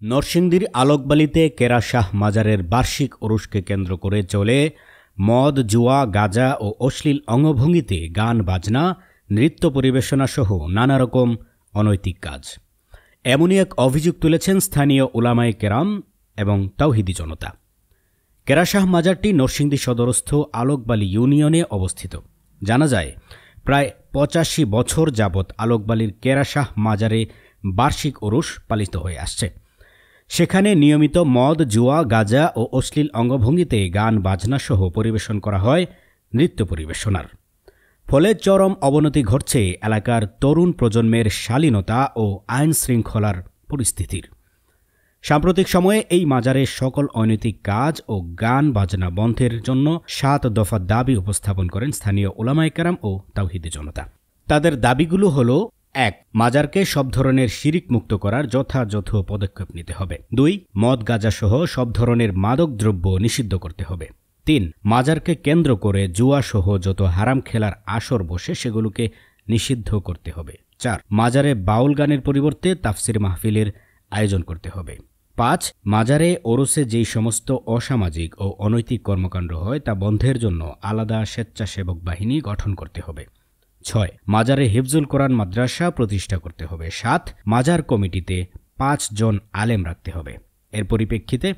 নরসিংদীর আলোকবালিতে কেরা শাহ মাজারের বার্ষিক ওরসকে কেন্দ্র করে চলে মদ, জুয়া, গাঁজা ও অশ্লীল অঙ্গভঙ্গিতে গান বাজনা, নৃত্য পরিবেশনা সহ নানা রকম অনৈতিক কাজ। এমনই এক অভিযোগ তুলেছেন স্থানীয় উলামায়ে কেরাম এবং তাওহিদি জনতা। কেরা শাহ মাজারটি নরসিংদী সদরস্থ আলোকবালি ইউনিয়নে অবস্থিত। জানা যায়, প্রায় ৮৫ বছর যাবৎ আলোকবালির কেরা শাহ মাজারে বার্ষিক ওরস পালিত হয়ে আসছে। সেখানে নিয়মিত মদ, জুয়া, গাঁজা ও অশ্লীল অঙ্গভঙ্গিতে গান বাজনা সহ পরিবেশন করা হয় নৃত্য পরিবেশনার। ফলে চরম অবনতি ঘটছে এলাকার তরুণ প্রজন্মের শালীনতা ও আইন শৃঙ্খলার পরিস্থিতির। সাম্প্রতিক সময়ে এই মাজারের সকল অনৈতিক কাজ ও গান বাজনা বন্ধের জন্য ৭ দফা দাবি উপস্থাপন করেন স্থানীয় উলামায়ে কেরাম ও তাওহিদি জনতা। তাদের দাবিগুলো হল: ১. মাজারকে সব ধরনের শিরিক মুক্ত করার যথাযথ পদক্ষেপ নিতে হবে। ২. মদ, গাঁজা সহ সব ধরনের মাদক দ্রব্য নিষিদ্ধ করতে হবে। ৩. মাজারকে কেন্দ্র করে জুয়া সহ যত হারাম খেলার আসর বসে সেগুলোকে নিষিদ্ধ করতে হবে। ৪. মাজারে বাউল গানের পরিবর্তে তাফসির মাহফিলের আয়োজন করতে হবে। ৫. মাজারে ওরসে যেই সমস্ত অসামাজিক ও অনৈতিক কর্মকাণ্ড হয় তা বন্ধের জন্য আলাদা স্বেচ্ছাসেবক বাহিনী গঠন করতে হবে। ৬. মাজারে হিফজুল কোরআন মাদ্রাসা প্রতিষ্ঠা করতে হবে। ৭. মাজার কমিটিতে ৫ জন আলেম রাখতে হবে। এর পরিপ্রেক্ষিতে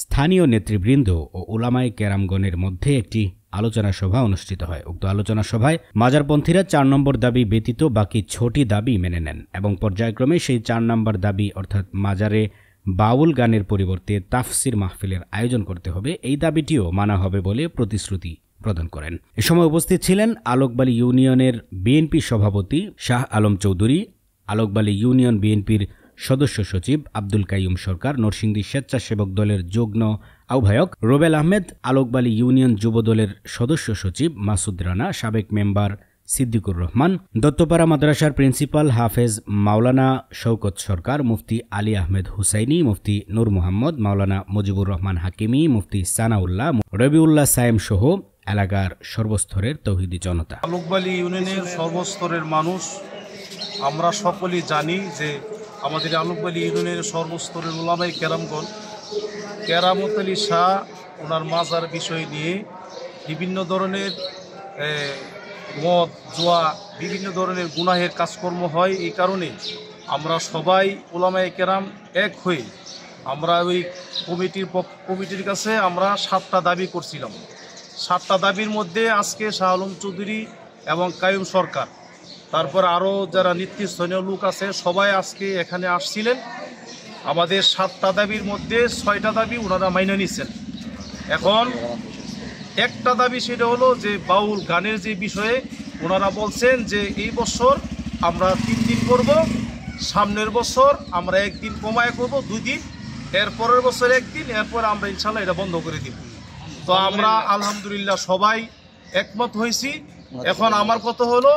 স্থানীয় নেতৃবৃন্দ ও উলামায়ে কেরামগণের মধ্যে একটি আলোচনা সভা অনুষ্ঠিত হয়। উক্ত আলোচনা সভায় মাজারপন্থীরা ৪ নম্বর দাবি ব্যতীত বাকি ৬টি দাবি মেনে নেন এবং পর্যায়ক্রমে সেই ৪ নম্বর দাবি অর্থাৎ মাজারে বাউল গানের পরিবর্তে তাফসির মাহফিলের আয়োজন করতে হবে, এই দাবিটিও মানা হবে বলে প্রতিশ্রুতি প্রদান করেন। এ সময় উপস্থিত ছিলেন আলোকবালি ইউনিয়নের বিএনপি সভাপতি শাহ আলম চৌধুরী, আলোকবালি ইউনিয়ন বিএনপির সদস্য সচিব আব্দুল কাইয়ুম সরকার, নরসিংদী স্বেচ্ছাসেবক দলের যুগ্ম আহ্বায়ক রুবেল আহমেদ, আলোকবালি ইউনিয়ন যুব দলের সদস্য সচিব মাসুদ রানা, সাবেক মেম্বার সিদ্দিকুর রহমান, দত্তপাড়া মাদ্রাসার প্রিন্সিপাল হাফেজ মাওলানা শওকত সরকার, মুফতি আলী আহমেদ হুসাইনি, মুফতি নূর মোহাম্মদ, মাওলানা মুজিবুর রহমান হাকিমি, মুফতি সানাউল্লাহ, রবিউল্লাহ সায়েম সহ এলাকার সর্বস্তরের তৌহিদি জনতা। আলোকবালি ইউনিয়নের সর্বস্তরের মানুষ আমরা সকলেই জানি যে আমাদের আলোকবালি ইউনিয়নের সর্বস্তরের উলামায়ে কেরামগণ কেরামত আলী শাহ ওনার মাজার বিষয় নিয়ে বিভিন্ন ধরনের মদ, জুয়া, বিভিন্ন ধরনের গুনাহের কাজকর্ম হয়। এই কারণে আমরা সবাই উলামায়ে কেরাম এক হয়ে আমরা ওই কমিটির কাছে আমরা 7টা দাবি করছিলাম। 7টা দাবির মধ্যে আজকে শাহ আলম চৌধুরী এবং কাইয়ুম সরকার, তারপর আরও যারা নেতৃস্থানীয় লোক আছে সবাই আজকে এখানে আসছিলেন। আমাদের 7টা দাবির মধ্যে 6টা দাবি ওনারা মাইনে নিচ্ছেন। এখন একটা দাবি সেটা হলো যে বাউল গানের যে বিষয়ে ওনারা বলছেন যে এই বছর আমরা 3 দিন করব, সামনের বছর আমরা 1 দিন কমায় করব, 2 দিন, এরপরের বছর 1 দিন, এরপর আমরা ইনশাল্লাহ এটা বন্ধ করে দিব। তো আমরা আলহামদুলিল্লাহ সবাই একমত হয়েছি। এখন আমার কথা হলো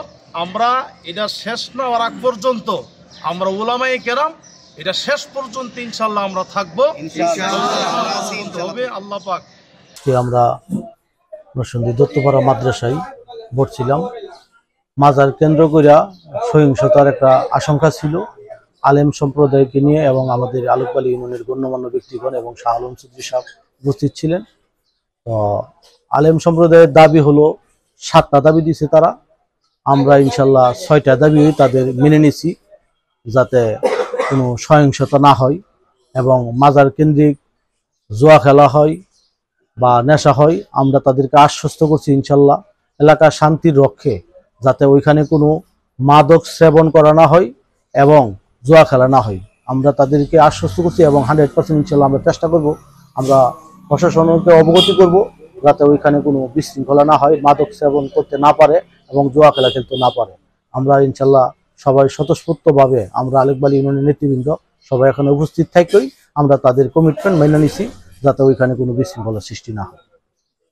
আমরা এটা শেষ না হওয়ার আগ পর্যন্ত আমরা উলামায়ে কেরাম এটা শেষ পর্যন্ত ইনশাল্লাহ আমরা থাকবো। আল্লাহ পাক। আমরা নরসিংদী দত্তপাড়া মাদ্রাসায় পড়ছিলাম। মাজার কেন্দ্র করিয়া সহিংসতার একটা আশঙ্কা ছিল আলেম সম্প্রদায়কে নিয়ে এবং আমাদের আলোকবালি ইউনিয়নের গণ্যমান্য ব্যক্তিগণ এবং শাহ আলম চৌধুরী সাহেব উপস্থিত ছিলেন। তো আলেম সম্প্রদায়ের দাবি হলো 7টা দাবি দিয়েছে তারা। আমরা ইনশাল্লাহ 6টা দাবি তাদের মেনে নিছি, যাতে কোনো সহিংসতা না হয় এবং মাজার কেন্দ্রিক জুয়া খেলা হয় বা নেশা হয়। আমরা তাদেরকে আশ্বস্ত করছি ইনশাল্লাহ এলাকার শান্তির রক্ষে যাতে ওইখানে কোনো মাদক সেবন করা না হয় এবং জুয়া খেলা না হয়, আমরা তাদেরকে আশ্বস্ত করছি এবং 100% ইনশাল্লাহ আমরা চেষ্টা করব, আমরা প্রশাসনকে অবগতি করব যাতে ওইখানে কোনো বিশৃঙ্খলা না হয়, মাদক সেবন করতে না পারে এবং জুয়া খেলা খেলতে না পারে। আমরা ইনশাল্লাহ সবাই স্বতঃস্ফূর্তভাবে আমরা আলোকবালি ইউনিয়নের নেতৃবৃন্দ সবাই এখানে উপস্থিত থাকতেই আমরা তাদের কমিটমেন্ট মেনে নিছি যাতে ওইখানে কোনো বিশৃঙ্খলা সৃষ্টি না হয়।